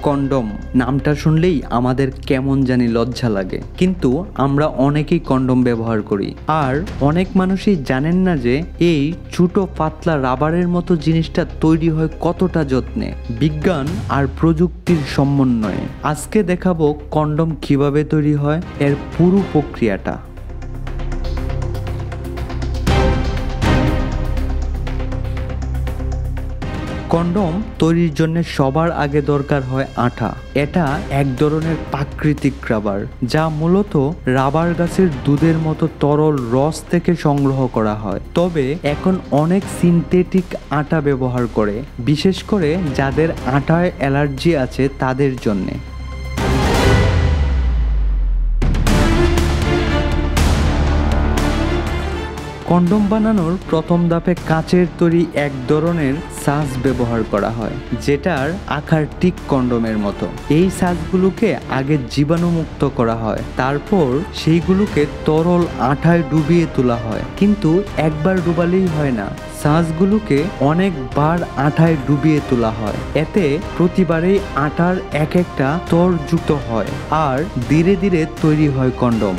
Condom নামটা শুনলেই আমাদের কেমন জানি লজ্জা লাগে, কিন্তু আমরা অনেকেই কন্ডম ব্যবহার করি। আর অনেক মানুষই জানেন না যে এই ছোট পাতলা রাবারের মতো জিনিসটা তৈরি হয় কতটা যত্নে, বিজ্ঞান আর প্রযুক্তির সমন্বয়ে। আজকে দেখাবো কন্ডম কিভাবে তৈরি হয়, এর পুরো প্রক্রিয়াটা। কন্ডম তৈরির জন্য সবার আগে দরকার হয় আঠা। এটা এক ধরনের প্রাকৃতিক রাবার, যা মূলত রাবার গাছের দুধের মতো তরল রস থেকে সংগ্রহ করা হয়। তবে এখন অনেক সিনথেটিক আটা ব্যবহার করে, বিশেষ করে যাদের আটায় অ্যালার্জি আছে তাদের জন্যে। কন্ডম বানানোর প্রথম ধাপে কাচের তৈরি এক ধরনের সাজ ব্যবহার করা হয়, যেটার আকার ঠিক কন্ডমের মতো। এই সাজগুলোকে আগে জীবাণুমুক্ত করা হয়, তারপর সেইগুলোকে তরল আঠায় ডুবিয়ে তোলা হয়। কিন্তু একবার ডুবালেই হয় না, সাজগুলোকে অনেকবার আঠায় ডুবিয়ে তোলা হয়। এতে প্রতিবারেই আটার এক একটা স্তর যুক্ত হয় আর ধীরে ধীরে তৈরি হয় কন্ডম।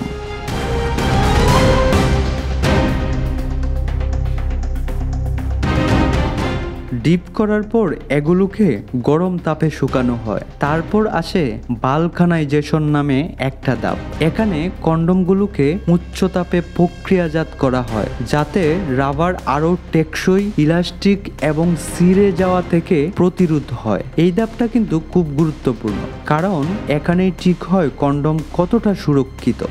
ডিপ করার পর এগুলোকে গরম তাপে শুকানো হয়। তারপর আসে ভালকানাইজেশন নামে একটা ধাপ। এখানে কন্ডমগুলোকে উচ্চ তাপে প্রক্রিয়াজাত করা হয়, যাতে রাবার আরো টেকসই, ইলাস্টিক এবং ছিঁড়ে যাওয়া থেকে প্রতিরোধ হয়। এই ধাপটা কিন্তু খুব গুরুত্বপূর্ণ, কারণ এখানেই ঠিক হয় কন্ডম কতটা সুরক্ষিত।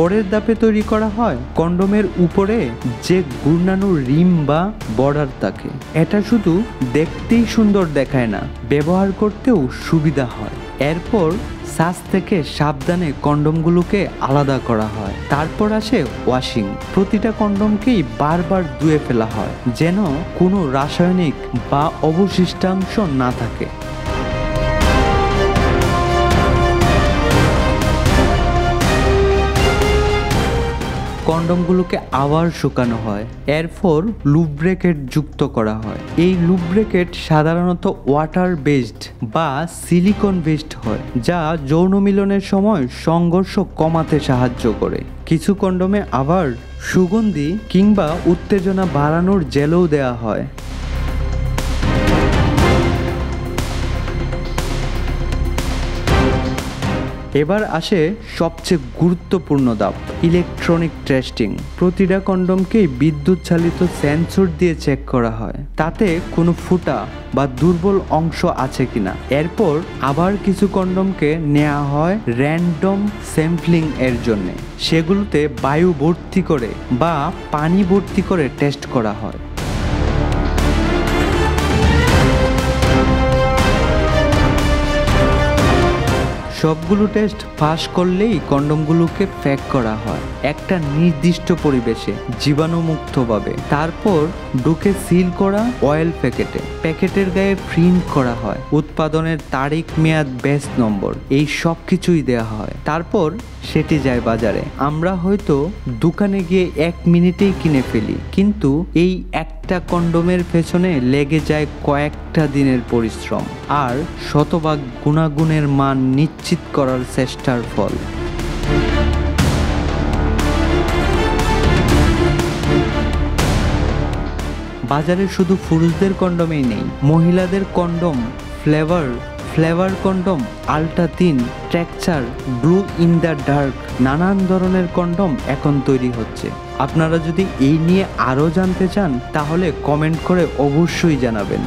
পরের ধাপে তৈরি করা হয় কন্ডোমের উপরে যে ঘূর্ণানো রিম বা বর্ডার থাকে। এটা শুধু দেখতেই সুন্দর দেখায় না, ব্যবহার করতেও সুবিধা হয়। এরপর সাজ থেকে সাবধানে কন্ডমগুলোকে আলাদা করা হয়। তারপর আসে ওয়াশিং। প্রতিটা কন্ডমকেই বারবার ধুয়ে ফেলা হয়, যেন কোনো রাসায়নিক বা অবশিষ্টাংশ না থাকে। কন্ডমগুলোকে আবার শুকানো হয়, এরপর লুব্রিকেট যুক্ত করা হয়। এই লুব্রিকেট সাধারণত ওয়াটার বেসড বা সিলিকন বেসড হয়, যা যৌন মিলনের সময় সংঘর্ষ কমাতে সাহায্য করে। কিছু কন্ডমে আবার সুগন্ধি কিংবা উত্তেজনা বাড়ানোর জেলও দেওয়া হয়। এবার আসে সবচেয়ে গুরুত্বপূর্ণ ধাপ, ইলেকট্রনিক টেস্টিং। প্রতিটা কন্ডমকেই বিদ্যুৎ চালিত সেন্সর দিয়ে চেক করা হয়, তাতে কোনো ফুটা বা দুর্বল অংশ আছে কিনা। এরপর আবার কিছু কন্ডমকে নেওয়া হয় র্যান্ডম স্যাম্পলিং এর জন্য। সেগুলোতে বায়ু ভর্তি করে বা পানি ভর্তি করে টেস্ট করা হয়। সবগুলো টেস্ট পাস করলেই কন্ডমগুলোকে প্যাক করা হয় একটা নির্দিষ্ট পরিবেশে, জীবাণুমুক্তভাবে। তারপর ঢুকে সিল করা অয়েল প্যাকেটে। প্যাকেটের গায়ে প্রিন্ট করা হয় উৎপাদনের তারিখ, মেয়াদ, ব্যাচ নম্বর, এই সব কিছুই দেওয়া হয়। তারপর সেটি যায় বাজারে। আমরা হয়তো দোকানে গিয়ে 1 মিনিটেই কিনে ফেলি, কিন্তু এই একটা কন্ডোমের পেছনে লেগে যায় কয়েকটা দিনের পরিশ্রম আর শতভাগ গুণাগুণের মান নিশ্চিত করার চেষ্টার ফল। বাজারে শুধু পুরুষদের কন্ডোমেই নেই, মহিলাদের condom, flavour condom, ultra thin, texture, glue in the dark, নানান ধরনের কন্ডোম এখন তৈরি হচ্ছে। আপনারা যদি এই নিয়ে আরও জানতে চান, তাহলে কমেন্ট করে অবশ্যই জানাবেন।